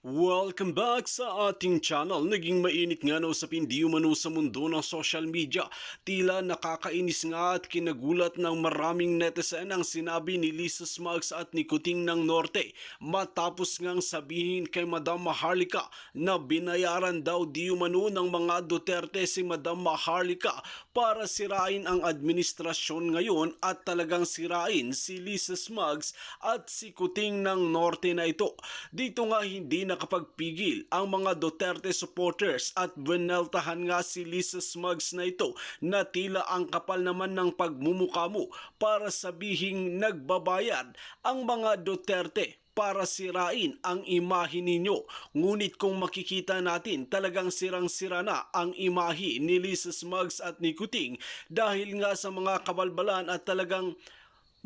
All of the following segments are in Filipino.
Welcome back sa ating channel. Naging mainit nga na usapin di umano sa mundo ng social media. Tila nakakainis nga at kinagulat ng maraming netizen ang sinabi ni Lisa Smugs at ni Kuting ng Norte matapos ngang sabihin kay Madam Maharlika na binayaran daw di umano ng mga Duterte si Madam Maharlika para sirain ang administrasyon ngayon at talagang sirain si Lisa Smugs at si Kuting ng Norte na ito. Dito nga hindi nakapagpigil ang mga Duterte supporters at bineltahan nga si Lisa Smugs na ito na tila ang kapal naman ng pagmumukha mo para sabihing nagbabayad ang mga Duterte para sirain ang imahe ninyo. Ngunit kung makikita natin, talagang sirang-sira na ang imahe ni Lisa Smugs at ni Kuting dahil nga sa mga kabalbalan at talagang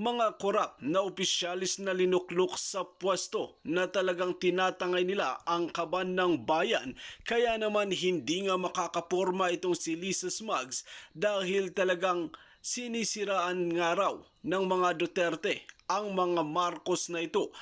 mga korap na opisyalis na linuklok sa pwesto na talagang tinatangay nila ang kaban ng bayan. Kaya naman hindi nga makakaporma itong si Lisa Smugs dahil talagang sinisiraan nga raw ng mga Duterte ang mga Marcos na ito.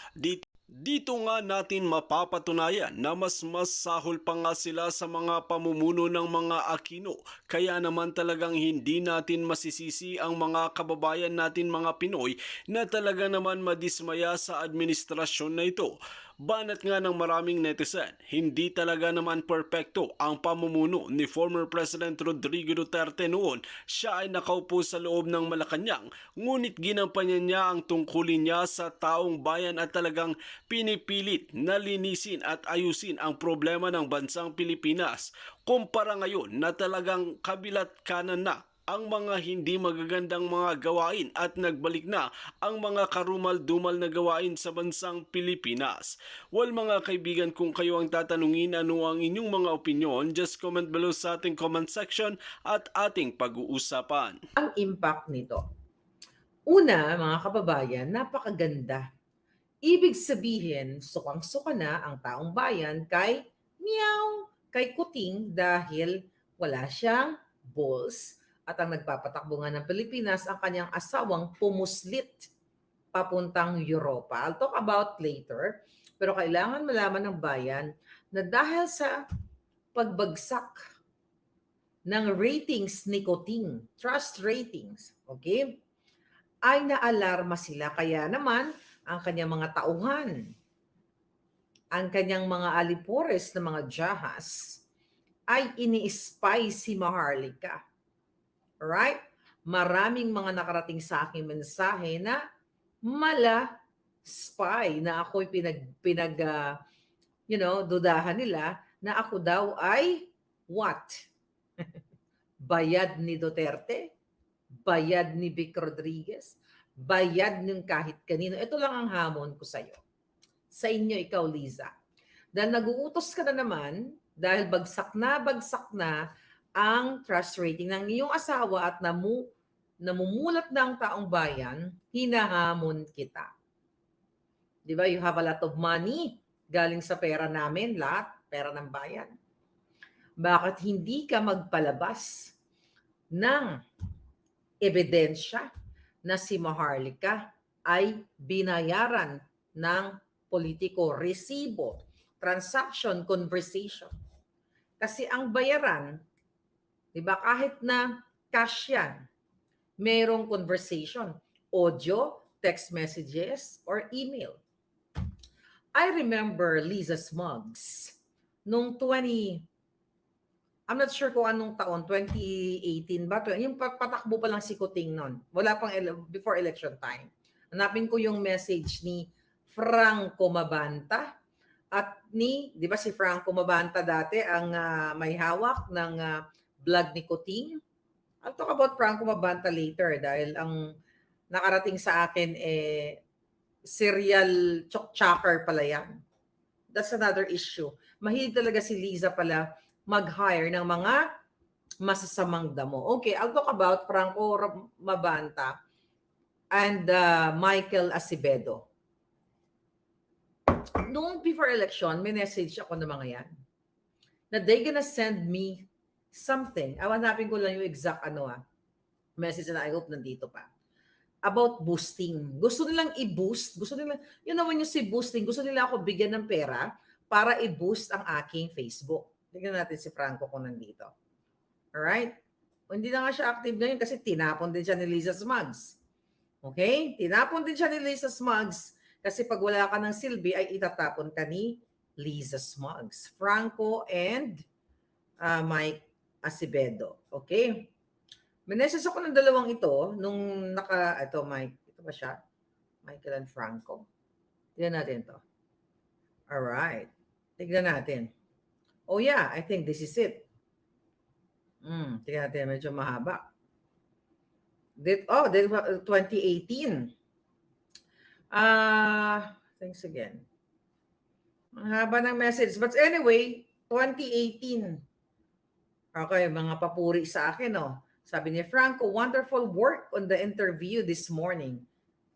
Dito nga natin mapapatunayan na mas sahol pa nga sila sa mga pamumuno ng mga Aquino. Kaya naman talagang hindi natin masisisi ang mga kababayan natin mga Pinoy na talaga naman madismaya sa administrasyon na ito. Banat nga ng maraming netizen, hindi talaga naman perpekto ang pamumuno ni former President Rodrigo Duterte noon. Siya ay nakaupo sa loob ng Malacanang, ngunit ginampanan niya ang tungkulin niya sa taong bayan at talagang pinipilit na linisin at ayusin ang problema ng bansang Pilipinas. Kumpara ngayon na talagang kabilat kanan na ang mga hindi magagandang mga gawain at nagbalik na ang mga karumal-dumal na gawain sa bansang Pilipinas. Well mga kaibigan, kung kayo ang tatanungin ano ang inyong mga opinion, just comment below sa ating comment section at ating pag-uusapan. Ang impact nito. Una, mga kababayan, napakaganda. Ibig sabihin, sukang-suka na ang taong bayan kay meow, kay Kuting dahil wala siyang balls at ang nagpapatakbo nga ng Pilipinas ang kanyang asawang pumuslit papuntang Europa. I'll talk about later, pero kailangan malaman ng bayan na dahil sa pagbagsak ng ratings ni Kuting, trust ratings, okay, ay naalarma sila. Kaya naman, ang kanyang mga tauhan, ang kanyang mga alipores na mga jahas, ay ini-spy si Maharlika. Alright? Maraming mga nakarating sa aking mensahe na mala spy na ako'y dudahan nila na ako daw ay what? Bayad ni Duterte? Bayad ni Vic Rodriguez? Bayad ng kahit kanino? Ito lang ang hamon ko sa'yo. Sa inyo, ikaw, Liza. Dahil nag-uutos ka na naman, dahil bagsak na ang trust rating ng iyong asawa at namumulat na ang taong bayan, hinahamon kita. Di ba? You have a lot of money galing sa pera namin, lahat, pera ng bayan. Bakit hindi ka magpalabas ng ebidensya na si Maharlika ay binayaran ng politiko, resibo, transaction, conversation? Kasi ang bayaran, di ba, kahit na cash yan, merong conversation, audio, text messages, or email. I remember Lisa Smugs nung I'm not sure kung anong taon, 2018 ba? Yung patakbo pa lang si Kuting noon. Wala pang before election time. Hanapin ko yung message ni Franco Mabanta at di ba si Franco Mabanta dati ang may hawak ng blog ni Kuting. I'll talk about Franco Mabanta later dahil ang nakarating sa akin serial chok-chocker pala yan. That's another issue. Mahilig talaga si Liza pala mag-hire ng mga masasamang damo. Okay, I'll talk about Franco Mabanta and Michael Acevedo. Noong before election, may message ako ng mga yan na they gonna send me something. Hanapin ko lang yung exact message na I hope nandito pa. About boosting. Gusto nilang i-boost. Gusto nila, yun naman yung si boosting. Gusto nila ako bigyan ng pera para i-boost ang aking Facebook. Tingnan natin si Franco kung nandito. Alright? O, hindi na nga siya active ngayon kasi tinapon din siya ni Lisa Smugs. Okay? Tinapon din siya ni Lisa Smugs kasi pag wala ka ng silbi ay itatapon ka ni Lisa Smugs. Franco and Mike Acevedo. Okay? Mineses ako ng dalawang ito nung ito Mike, ito ba siya? Michael and Franco. Tignan natin to. Alright. Tignan natin. Oh yeah, I think this is it. Tignan natin, medyo mahaba. 2018. Thanks again. Ang haba ng message. But anyway, 2018. Okay, mga papuri sa akin, oh. Sabi ni Franco, wonderful work on the interview this morning.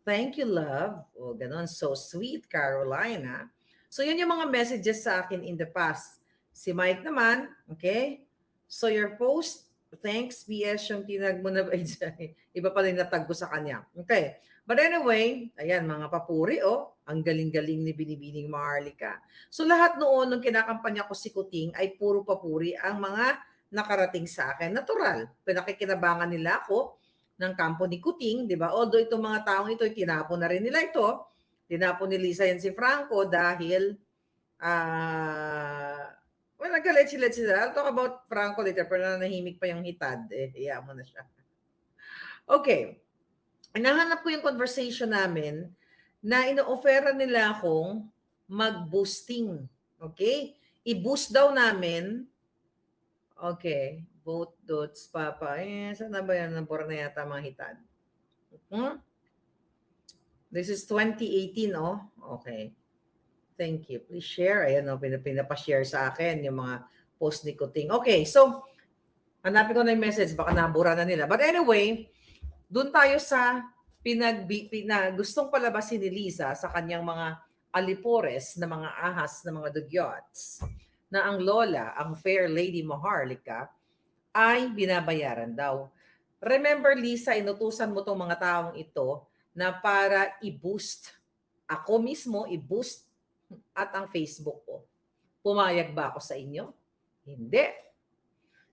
Thank you, love. Oh, ganon. So sweet, Carolina. So yun yung mga messages sa akin in the past. Si Mike naman, okay? So your post, thanks, BS, yung tinag mo na ba dyan? Iba pala yung natag ko sa kanya. Okay. But anyway, ayan, mga papuri, oh. Ang galing-galing ni Binibining Maharlika. So lahat noon, nung kinakampanya ko si Kuting, ay puro papuri ang mga nakarating sa akin. Natural. Pinakikinabangan nila ako ng kampo ni Kuting, di ba? Although itong mga taong ito, tinapon na rin nila ito. Tinapon ni Lisa yan si Franco dahil well, nagalit sila. I'll talk about Franco later, pero nanahimik pa yung hitad. Iya mo na siya. Okay. Nahanap ko yung conversation namin na ino-offera nila akong mag-boosting. Okay? I-boost daw namin. Okay. Vote dots, papa. Saan na ba yan? Nabura na yata mga hitad. This is 2018, oh. Okay. Thank you. Please share. Ayan, oh, pinapa-share sa akin yung mga post ni Kuting. Okay, so, hanapin ko na yung message. Baka nabura na nila. But anyway, dun tayo sa gustong palabasin ni Lisa sa kanyang mga alipores na mga ahas na mga dugyots na ang lola, ang fair lady Maharlika, ay binabayaran daw. Remember, Lisa, inutusan mo tong mga taong ito na para i-boost. Ako mismo, i-boost at ang Facebook ko. Pumayag ba ako sa inyo? Hindi.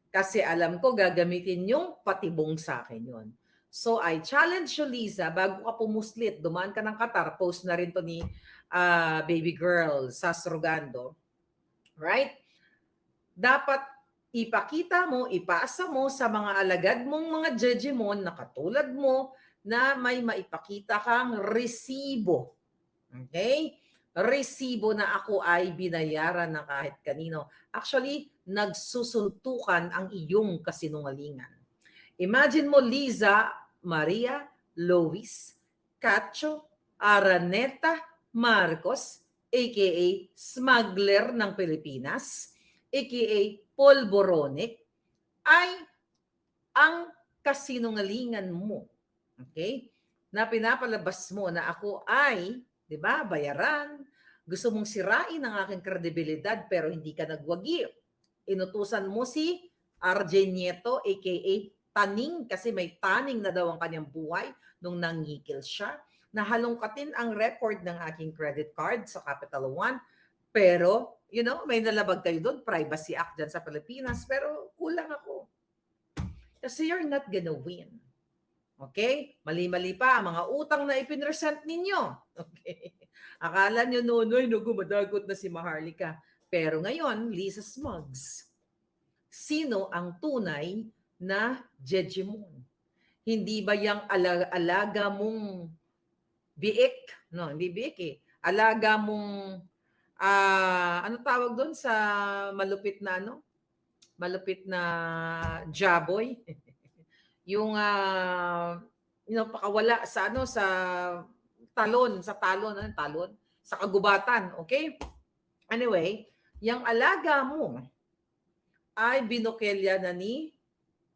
Kasi alam ko, gagamitin yung patibong sa akin yun. So, I challenge you, Lisa, bago ka pumuslit, dumaan ka ng Qatar, post na rin to ni baby girl, Sas Rogando. Right? Dapat ipakita mo, ipasa mo sa mga alagad mong mga jejemon na katulad mo na may maipakita kang resibo. Okay? Resibo na ako ay binayaran ng kahit kanino. Actually, nagsusuntukan ang iyong kasinungalingan. Imagine mo, Liza, Maria, Lois, Cacho, Araneta, Marcos, aka smuggler ng Pilipinas, aka polboronic, ay ang kasinungalingan mo. Okay? Na pinapalabas mo na ako ay, di ba, bayaran. Gusto mong sirain ang aking kredibilidad pero hindi ka nagwagi. Inutusan mo si RJ Nieto, aka Taning, kasi may taning na daw ang kanyang buhay nung nangikil siya. Nahalongkatin ang record ng aking credit card sa Capital One. Pero, you know, may nalabag kayo doon, Privacy Act dyan sa Pilipinas. Pero kulang ako. Kasi you're not gonna win. Okay? Mali-mali pa ang mga utang na ipinresent ninyo. Okay? Akala nyo noon, gumadagot na si Maharlika. Pero ngayon, Lisa Smugs, sino ang tunay na jejemon? Hindi ba yung alaga mong biik? No, hindi biik eh. Alaga mong, ano tawag doon sa malupit na ano? Malupit na jaboy? Yung, pakawala sa ano, sa talon, sa kagubatan, okay? Anyway, yung alaga mo ay binukelya na ni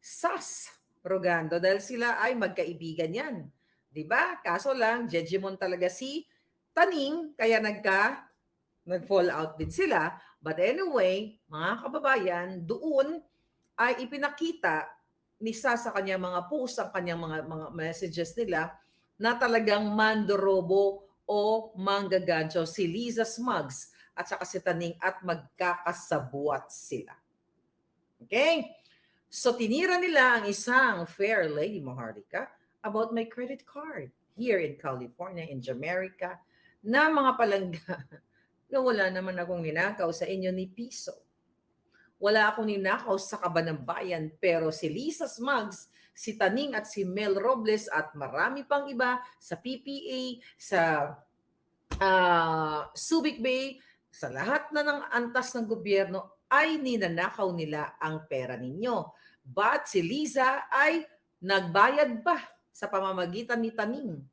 Sas Rogando dahil sila ay magkaibigan yan. Diba? Kaso lang, jejemon talaga si Taning, kaya nag-fall out din sila. But anyway, mga kababayan, doon ay ipinakita ni Sas sa kanyang mga posts, sa kanyang mga messages nila, na talagang mandorobo o manggagancho si Lisa Smugs at saka si Taning at magkakasabuat sila. Okay? So tinira nila ang isang fair lady, Maharlika, about my credit card here in California, in Jamaica, na mga palangga na wala naman akong ninakaw sa inyo ni piso. Wala akong ninakaw sa Kaban ng Bayan, pero si Lisa Smugs, si Taning at si Mel Robles at marami pang iba sa PPA, sa Subic Bay, sa lahat na ng antas ng gobyerno ay ninanakaw nila ang pera ninyo. But si Lisa ay nagbayad pa sa pamamagitan ni Taning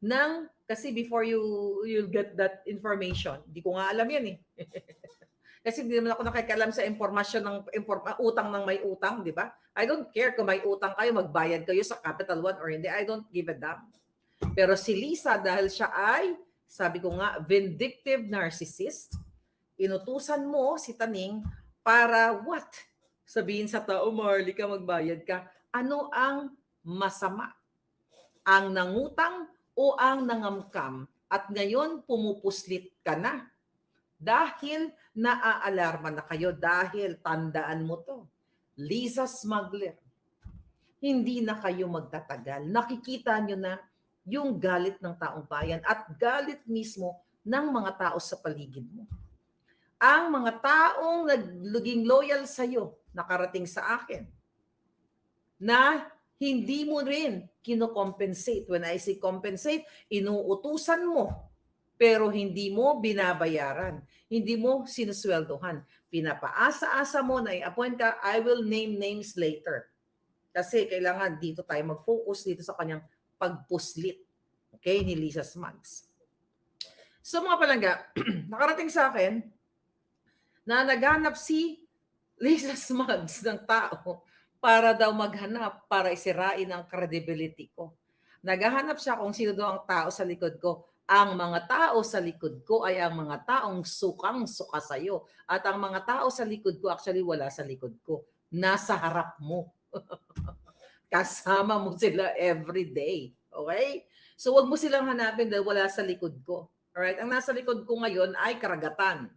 ng, kasi before you'll get that information, hindi ko nga alam yan eh. Kasi hindi naman ako nakikialam sa impormasyon ng utang ng may utang, di ba? I don't care kung may utang kayo, magbayad kayo sa Capital One or hindi. I don't give a damn. Pero si Lisa, dahil siya ay, sabi ko nga, vindictive narcissist, inutusan mo si Taning para what? Sabihin sa tao, Maharlika, magbayad ka. Ano ang masama? Ang nangutang o ang nangamkam? At ngayon, pumupuslit ka na. Dahil naaalarma na kayo, dahil tandaan mo to, Lisa Smuggler, hindi na kayo magtatagal. Nakikita nyo na yung galit ng taong bayan at galit mismo ng mga tao sa paligid mo. Ang mga taong naging loyal sa'yo, nakarating sa akin, na hindi mo rin kinocompensate. When I say compensate, inuutusan mo, pero hindi mo binabayaran. Hindi mo sinusweldohan. Pinapaasa-asa mo na i-appoint ka, I will name names later. Kasi kailangan dito tayo mag-focus dito sa kanyang pagpuslit. Okay? Ni Lisa Smugs. So mga palangga, nakarating sa akin na naghanap si Lisa Smugs ng tao para daw maghanap, para isirain ang credibility ko. Naghahanap siya kung sino daw ang tao sa likod ko. Ang mga tao sa likod ko ay ang mga taong sukang-suka sa'yo. At ang mga tao sa likod ko, actually wala sa likod ko. Nasa harap mo. Kasama mo sila every day. Okay? So wag mo silang hanapin dahil wala sa likod ko. Alright? Ang nasa likod ko ngayon ay karagatan.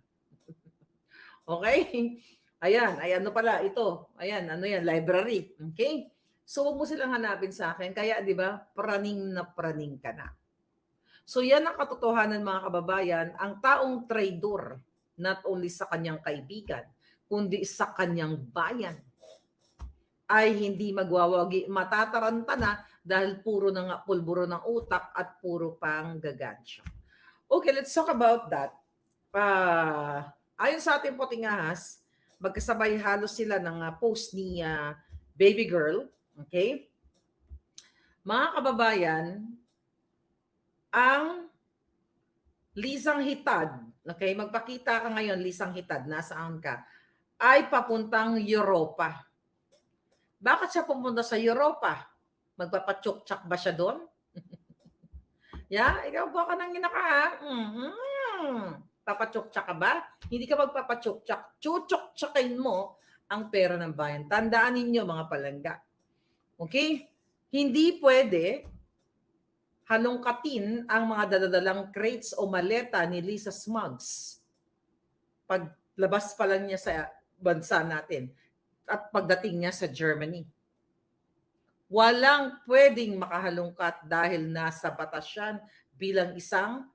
Okay? Ayan. Ay ano pala ito? Ayan. Ano yan? Library. Okay? So wag mo silang hanapin sa akin. Kaya di ba praning na praning ka na. So yan ang katotohanan mga kababayan, ang taong traidor, not only sa kanyang kaibigan, kundi sa kanyang bayan, ay hindi magwawagi, matataranta na dahil puro na nga pulburo ng utak at puro pang gagansya. Okay, let's talk about that. Ayon sa ating puting ahas, magkasabay halos sila ng post ni Baby Girl. Okay? Mga kababayan, ang Lisang Hitad, okay, magpakita ka ngayon, Lisang Hitad, nasaan ka, ay papuntang Europa. Bakit siya pumunta sa Europa? Magpapatsuk-tsak ba siya doon? Ikaw ba ka nang inaka? Papatsuk-tsak ka ba? Hindi ka magpapatsuk-tsak. Chuchuk-tsakin mo ang pera ng bayan. Tandaan ninyo mga palangga. Okay? Hindi pwede halongkatin ang mga daladalang crates o maleta ni Lisa Smugs paglabas pa lang niya sa bansa natin at pagdating niya sa Germany. Walang pwedeng makahalongkat dahil nasa batas yan bilang isang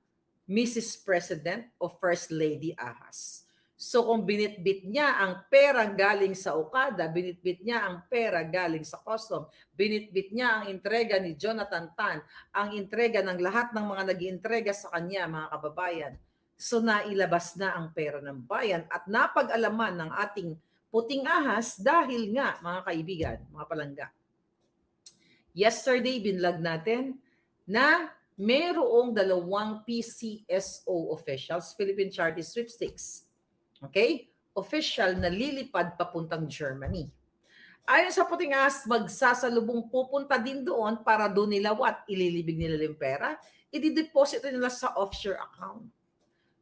Mrs. President o First Lady Ahas. So kung binitbit niya ang pera galing sa Okada, binitbit niya ang pera galing sa custom, binitbit niya ang entrega ni Jonathan Tan, ang entrega ng lahat ng mga nag-iintrega sa kanya, mga kababayan. So nailabas na ang pera ng bayan at napag-alaman ng ating puting ahas dahil nga, mga kaibigan, mga palangga. Yesterday, binlog natin na mayroong 2 PCSO officials, Philippine Charity Sweepstakes, okay? Official na lilipad papuntang Germany. Ayon sa puting ahas, magsasalubong pupunta din doon para doon nila ililibig nila yung pera, i-deposit nila sa offshore account.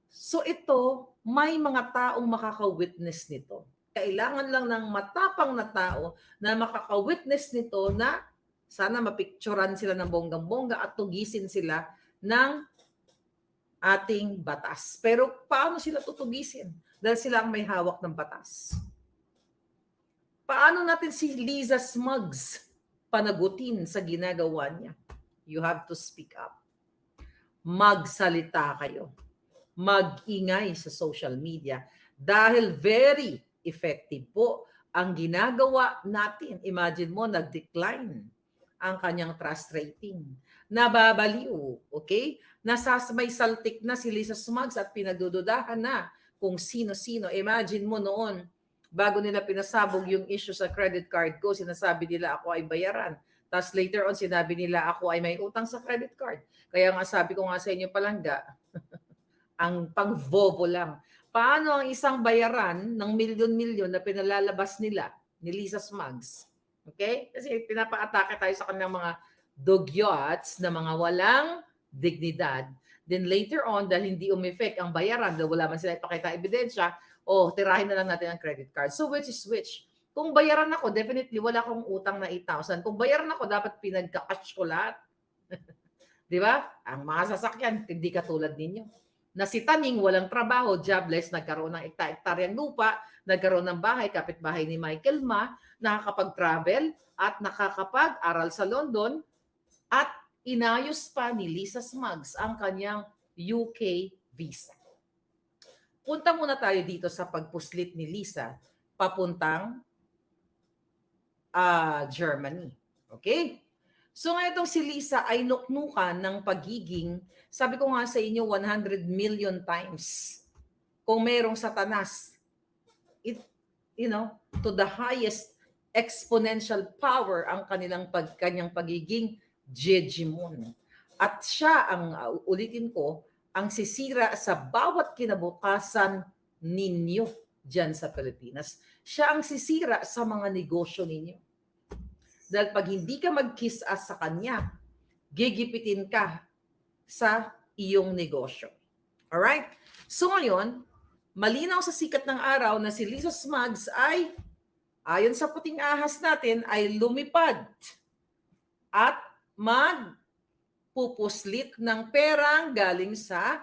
So ito, may mga taong makaka-witness nito. Kailangan lang ng matapang na tao na makaka-witness nito na sana mapicturan sila ng bonggang-bongga at tugisin sila ng ating batas. Pero paano sila tutugisin? Dahil sila ang may hawak ng batas. Paano natin si Liza Smugs panagutin sa ginagawa niya? You have to speak up. Magsalita kayo. Mag-ingay sa social media dahil very effective po ang ginagawa natin. Imagine mo, nag-decline ang kanyang trust rating. Nababaliw, okay? May saltik na si Liza Smugs at pinagdududahan na kung sino-sino. Imagine mo noon, bago nila pinasabog yung issue sa credit card ko, sinasabi nila ako ay bayaran. Tapos later on, sinabi nila ako ay may utang sa credit card. Kaya nga sabi ko nga sa inyo palangga, ang pang-vovo lang. Paano ang isang bayaran ng milyon-milyon na pinalalabas nila ni Liza Smugs? Okay? Kasi pinapaatake tayo sa kanilang mga dogyots na mga walang dignidad. Then later on, dahil hindi umeffect ang bayaran, dahil wala man sila ipakita ebidensya, tirahin na lang natin ang credit card. So which is which? Kung bayaran ako, definitely wala akong utang na 8,000. Kung bayaran ako, dapat pinagka-cash ko lahat. Di ba? Ang mga sasakyan, hindi katulad ninyo. Na si Taning walang trabaho, jobless, nagkaroon ng ektaryang lupa, nagkaroon ng bahay, kapitbahay ni Michael Ma, nakakapag-travel at nakakapag-aral sa London at inayos pa ni Liza Smugs ang kanyang UK visa. Punta muna tayo dito sa pagpuslit ni Liza papuntang Germany. Okay? So nga itong si Liza ay nuknukan ng pagiging, sabi ko nga sa inyo, 100 million times. Kung merong satanas, to the highest exponential power ang kanyang pagiging Jejimon. At siya ang, ulitin ko, ang sisira sa bawat kinabukasan ninyo dyan sa Pilipinas. Siya ang sisira sa mga negosyo ninyo. Dahil pag hindi ka mag-kiss ass sa kanya, gigipitin ka sa iyong negosyo. Alright? So ngayon, malinaw sa sikat ng araw na si Liza Smugs ay, ayon sa puting ahas natin, ay lumipad at magpupuslit ng perang galing sa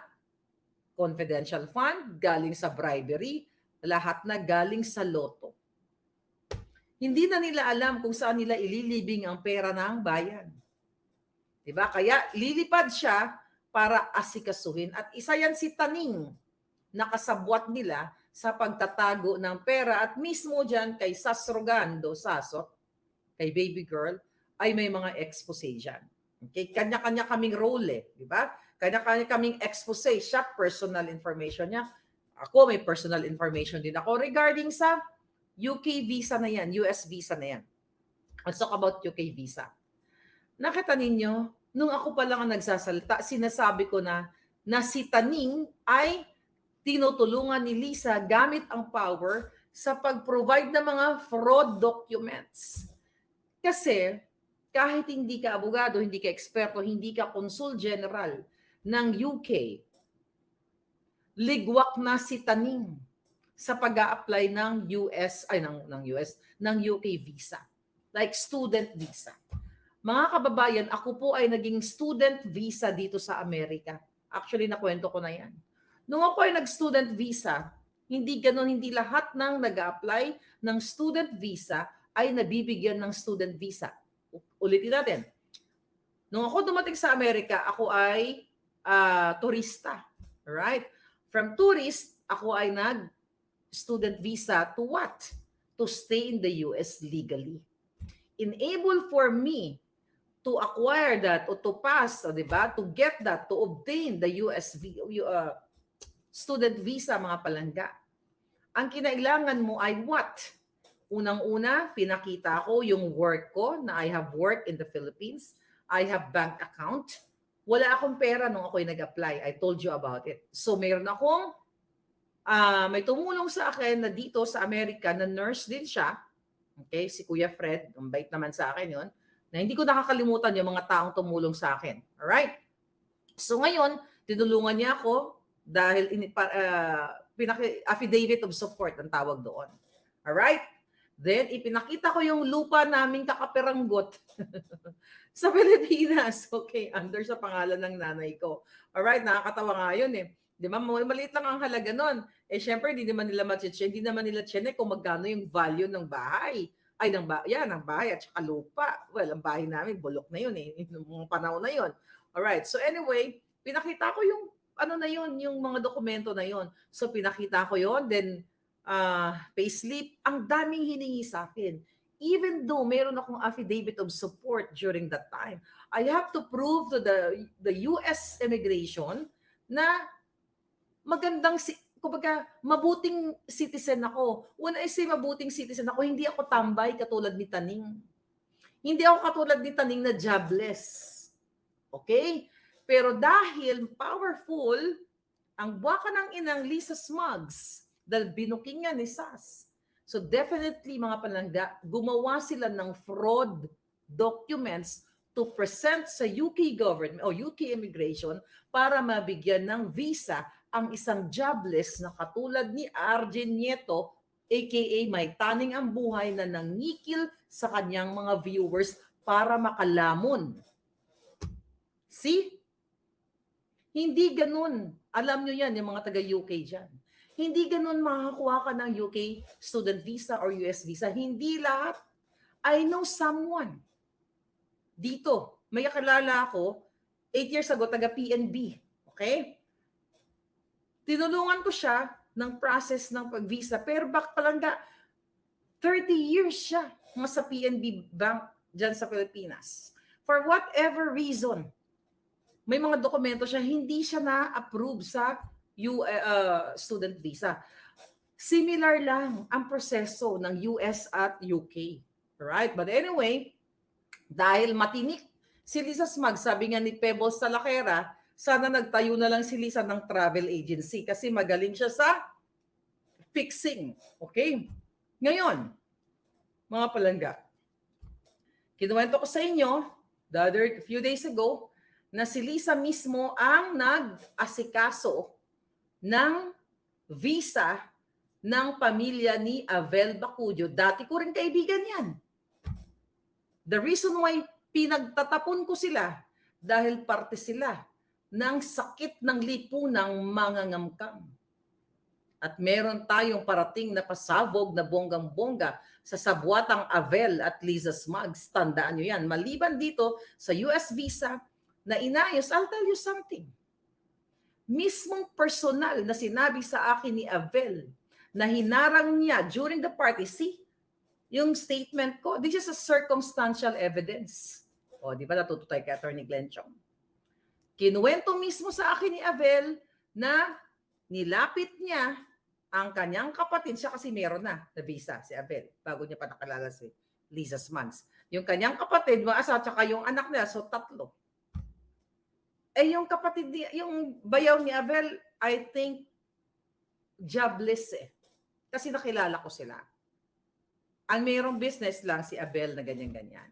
confidential fund, galing sa bribery, lahat na galing sa loto. Hindi na nila alam kung saan nila ililibing ang pera ng bayan. Diba? Kaya lilipad siya para asikasuhin. At isa yan si Taning na kasabwat nila sa pagtatago ng pera. At mismo dyan kay Sasrogando, Sasot, kay baby girl, ay may mga expose dyan. Okay? Kanya-kanya kaming role, di ba? Kanya-kanya kaming expose. Siya, personal information niya. Ako, may personal information din ako regarding sa UK visa na yan, US visa na yan. Let's talk about UK visa. Nakita ninyo, nung ako pa lang ang nagsasalita, sinasabi ko na si Taning ay tinutulungan ni Liza gamit ang power sa pag-provide ng mga fraud documents. Kasi kahit hindi ka abogado, hindi ka eksperto, hindi ka consul general ng UK, ligwak na si Taning sa pag-a-apply ng ng UK visa. Like student visa. Mga kababayan, ako po ay naging student visa dito sa Amerika. Actually, nakwento ko na yan. Nung ako ay nag-student visa, hindi lahat ng nag-a-apply ng student visa ay nabibigyan ng student visa. Ulitin natin. Nung ako dumating sa Amerika, ako ay turista. Alright? From tourist, ako ay student visa to what? To stay in the US legally. Enable for me to acquire that o to pass, diba? To get that, to obtain the US student visa, mga palangga. Ang kinailangan mo ay what? Unang-una, pinakita ko yung work ko na I have worked in the Philippines. I have bank account. Wala akong pera nung ako'y nag-apply. I told you about it. So meron akong may tumulong sa akin na dito sa Amerika na nurse din siya. Okay, si Kuya Fred, ang bait naman sa akin yon. Na hindi ko nakakalimutan yung mga taong tumulong sa akin. Alright? So ngayon, tinulungan niya ako dahil affidavit of support ang tawag doon. Alright? Then, ipinakita ko yung lupa naming kakaperanggot sa Pilipinas. Okay, under sa pangalan ng nanay ko. Alright, nakakatawa nga yun eh. Di ba? Maliit lang ang halaga nun. Eh, syempre, hindi naman nila check kung magkano yung value ng bahay. Ay, ng bahay at saka lupa. Well, ang bahay namin, bulok na yun eh. Yung panahon na yun. Alright, so anyway, pinakita ko yung ano na yun, yung mga dokumento na yun. So, pinakita ko yun. Then, payslip, ang daming hiningi sa akin. Even though meron akong affidavit of support during that time, I have to prove to the US immigration na magandang, kumbaga, mabuting citizen ako. When I say mabuting citizen ako, hindi ako tambay katulad ni Taning. Hindi ako katulad ni Taning na jobless. Okay? Pero dahil powerful, ang buwaka ng inang Lisa Smugs, dahil binuking nga ni SAS. So definitely mga palangga, gumawa sila ng fraud documents to present sa UK government o UK immigration para mabigyan ng visa ang isang jobless na katulad ni Arjen Nieto, aka may taning ang buhay na nangikil sa kanyang mga viewers para makalamon. See? Hindi ganun. Alam nyo yan, yung mga taga-UK dyan. Hindi ganun makakuha ka ng UK student visa or US visa. Hindi lahat. I know someone. Dito, may kakilala ako, 8 years ago, taga-PNB. Okay? Tinulungan ko siya ng process ng pag-visa. Pero back palangga, 30 years siya sa PNB Bank dyan sa Pilipinas. For whatever reason, may mga dokumento siya, hindi siya na-approve sa student visa. Similar lang ang proseso ng US at UK. Right? But anyway, dahil matinik si Lisa Smug, sabi nga ni Pebbles Salakera, sana nagtayo na lang si Lisa ng travel agency kasi magaling siya sa fixing. Okay? Ngayon, mga palangga, kinuwento ko sa inyo few days ago na si Lisa mismo ang nag-asikaso ng visa ng pamilya ni Avel Bacudio. Dati ko rin kaibigan yan. The reason why pinagtatapon ko sila, dahil parte sila ng sakit ng lipunang mangangamkam. At meron tayong parating na pasabog na bonggang-bongga sa sabwatang Avel at Lisa Smugs. Tandaan nyo yan. Maliban dito sa US visa na inayos, I'll tell you something. Mismong personal na sinabi sa akin ni Avel na hinarang niya during the party, see, yung statement ko, this is a circumstantial evidence. O, di ba natuto tayo kay Attorney Glenn Chong? Kinuwento mismo sa akin ni Avel na nilapit niya ang kanyang kapatid, siya kasi meron na visa, si Avel, bago niya pa nakalala si Lisa Smugs. Yung kanyang kapatid, mga asawa, tsaka yung anak niya, so 3. Eh yung kapatid, yung bayaw ni Avel, I think, jobless eh. Kasi nakilala ko sila. Ang mayroong business lang si Avel na ganyan-ganyan.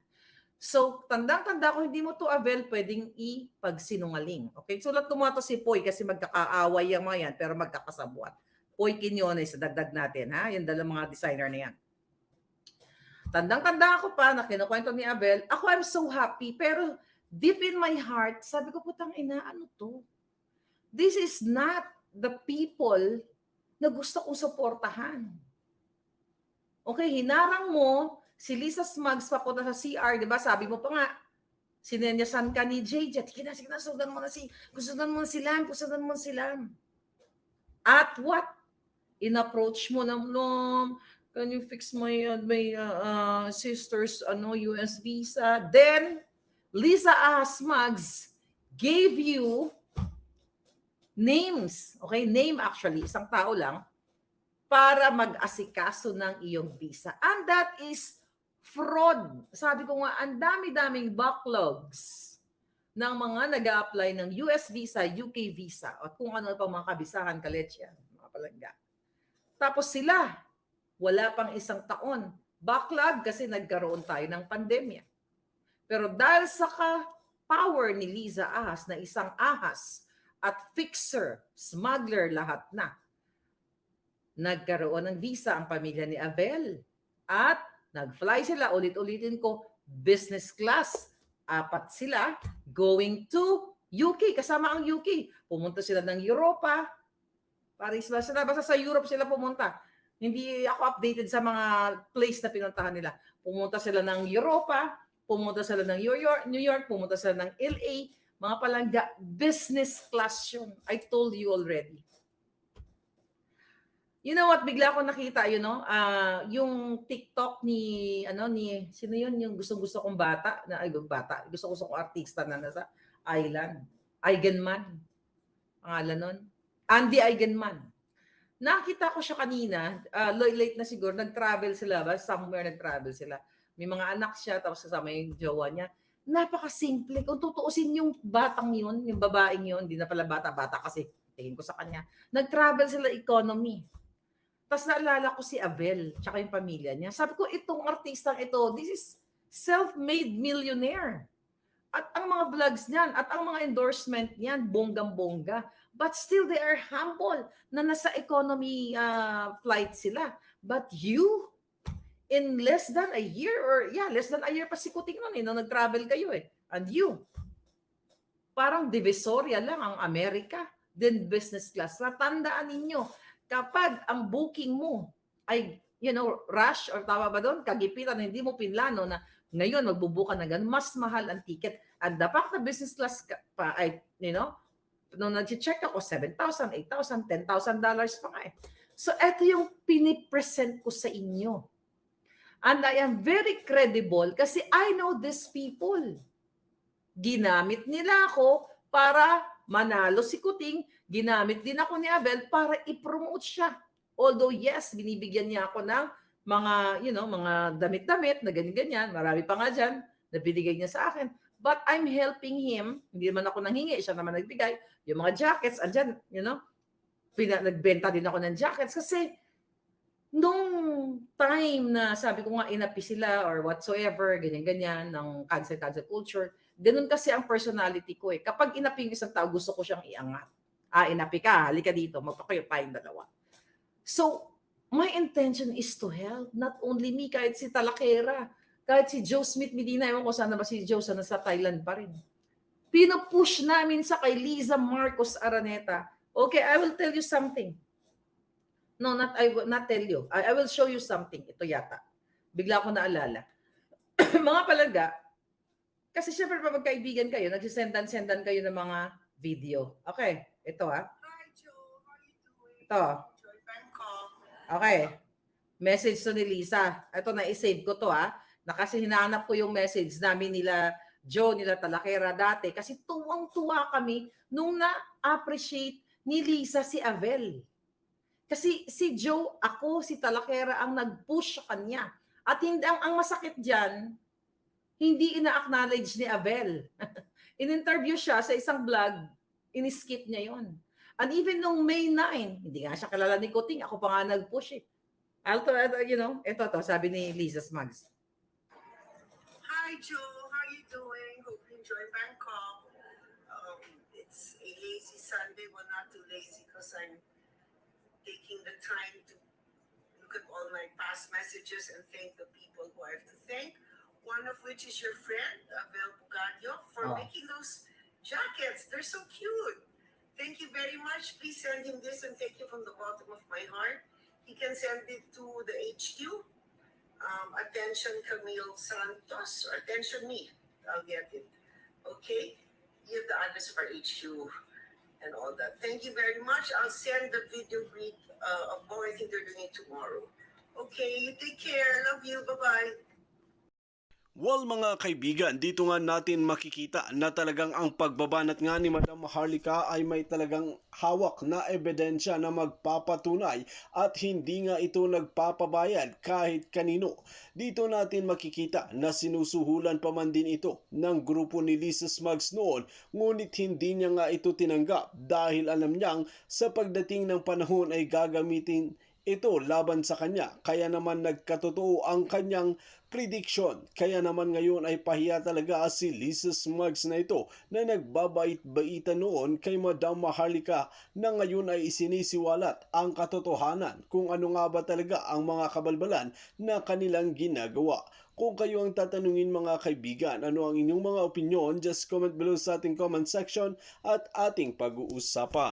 So, tandang-tanda ko, hindi mo to Avel pwedeng ipagsinungaling. Okay? So, lahat tumato si Poy kasi magkakaaway yung mga yan, pero magkakasabwat. Poy Quinones, dagdag natin, ha? Yung dalang mga designer na yan. Tandang-tanda ako pa na kinukwento ni Avel, ako I'm so happy, pero deep in my heart, sabi ko, putang ina, ano to? This is not the people na gusto kong suportahan. Okay, hinarang mo si Lisa Smugs papunta sa CR, di ba? Sabi mo pa nga, sinenyasan ka ni JJ. Sige na, sundan mo na sila. At what? In-approach mo na, can you fix my sister's US visa? Then, Lisa Smugs gave you names, okay? Name actually, isang tao lang, para mag-asikaso ng iyong visa. And that is fraud. Sabi ko nga, ang dami-daming backlogs ng mga nag-a-apply ng US visa, UK visa, at kung ano pa mga kabisahan, kaletsya, mga palangga. Tapos sila, wala pang 1 taon. Backlog kasi nagkaroon tayo ng pandemya. Pero dahil sa power ni Liza Ahas na isang ahas at fixer, smuggler lahat na, nagkaroon ng visa ang pamilya ni Avel At nag-fly sila, ulit-ulitin ko, business class. 4 sila going to UK, kasama ang UK. Pumunta sila ng Europa, Paris ba sila, basta sa Europe sila pumunta. Hindi ako updated sa mga place na pinuntahan nila. Pumunta sila ng Europa, pumunta sila ng New York, pumunta sila ng LA, mga palangga, business class yun. I told you already. You know what, bigla ko nakita, yung TikTok ni sino yun, yung gustong-gusto kong gusto kong artista na nasa island. Eigenman, pangalan nun. Andy Eigenman. Nakita ko siya kanina, late na siguro, nag-travel sila ba? Somewhere nag-travel sila. May mga anak siya, tapos kasama yung jowa niya. Napaka-simple. Kung tutuusin yung batang yun, yung babaeng yun, hindi na pala bata-bata kasi tingin ko sa kanya. Nag-travel sila economy. Tapos naalala ko si Abel, tsaka yung pamilya niya. Sabi ko, itong artistang ito, this is self-made millionaire. At ang mga vlogs niyan, at ang mga endorsement niyan, bonggang-bongga. But still, they are humble na nasa economy flight sila. But you, in less than a year, less than a year pa si Kuting nun nung nag-travel kayo And you, parang divisoria lang ang Amerika, then business class. Natandaan ninyo, kapag ang booking mo ay, rush or tawa ba doon, kagipitan, hindi mo pinlano na ngayon magbubuka na ganun, mas mahal ang ticket. And the fact na business class pa ay, nung nag-check ako, $7,000, $8,000, $10,000 pa nga So, eto yung pinipresent ko sa inyo. And I am very credible kasi I know these people. Ginamit nila ako para manalo si Kuting, ginamit din ako ni Abel para i-promote siya. Although yes, binibigyan niya ako ng mga, mga damit-damit na ganyan-ganyan. Marami pa nga dyan na binigay niya sa akin. But I'm helping him. Hindi naman ako nanghingi, siya naman nagbigay. Yung mga jackets, andyan, nagbenta din ako ng jackets kasi nung time na sabi ko nga inapi sila or whatsoever, ganyan-ganyan, ng cancel culture, ganun kasi ang personality ko Kapag inapi yung isang tao, gusto ko siyang iangat. Inapi ka, halika dito, magpakayo tayong dalawa. So, my intention is to help. Not only me, kahit si Talakera, kahit si Joe Smith Medina, ewan ko sana ba si Joe, sana sa Thailand pa rin. Pinupush namin sa kay Liza Marcos Araneta. Okay, I will tell you something. No, I will not tell you. I will show you something. Ito yata. Bigla ko naalala. Mga palaga, kasi syempre pa magkaibigan kayo, nagsisendan-sendan kayo ng mga video. Okay, ito Hi Joe, how you doing? Ito. Enjoy Bangkok. Okay. Message to ni Lisa. Ito, na-save ko to na kasi hinahanap ko yung message namin nila Joe, nila Talakera dati. Kasi tuwang-tuwa kami nung na-appreciate ni Lisa si Avel. Kasi si Joe, ako, si Talakera ang nag-push sa kanya. At hindi, ang masakit dyan, hindi ina-acknowledge ni Avel. In-interview siya sa isang vlog, in-skip niya yon. And even nung May 9, hindi nga siya kilala ni Kuting, ako pa nga nag-push ito to, sabi ni Lisa Smugs. Hi Joe, how you doing? Hope you enjoy Bangkok. It's a lazy Sunday. Well, not too lazy because I'm taking the time to look at all my past messages and thank the people who I have to thank. One of which is your friend, Abel Bugadio, for making those jackets. They're so cute. Thank you very much. Please send him this and thank you from the bottom of my heart. He can send it to the HQ. Attention Camille Santos or attention me. I'll get it. Okay? Give the address of our HQ and all that. Thank you very much. I'll send the video greet of Bo. I think they're doing it tomorrow. Okay, you take care. Love you. Bye-bye. Well mga kaibigan, dito nga natin makikita na talagang ang pagbabanat nga ni Madam Maharlika ay may talagang hawak na ebidensya na magpapatunay at hindi nga ito nagpapabayad kahit kanino. Dito natin makikita na sinusuhulan pa man din ito ng grupo ni Lisa Smugs noon, ngunit hindi niya nga ito tinanggap dahil alam niyang sa pagdating ng panahon ay gagamitin ito laban sa kanya, kaya naman nagkatotoo ang kanyang prediction. Kaya naman ngayon ay pahiya talaga si Lisa Smugs na ito na nagbabait-baitan noon kay Madam Maharlika na ngayon ay isinisiwalat ang katotohanan kung ano nga ba talaga ang mga kabalbalan na kanilang ginagawa. Kung kayo ang tatanungin mga kaibigan, ano ang inyong mga opinion, just comment below sa ating comment section at ating pag-uusapan.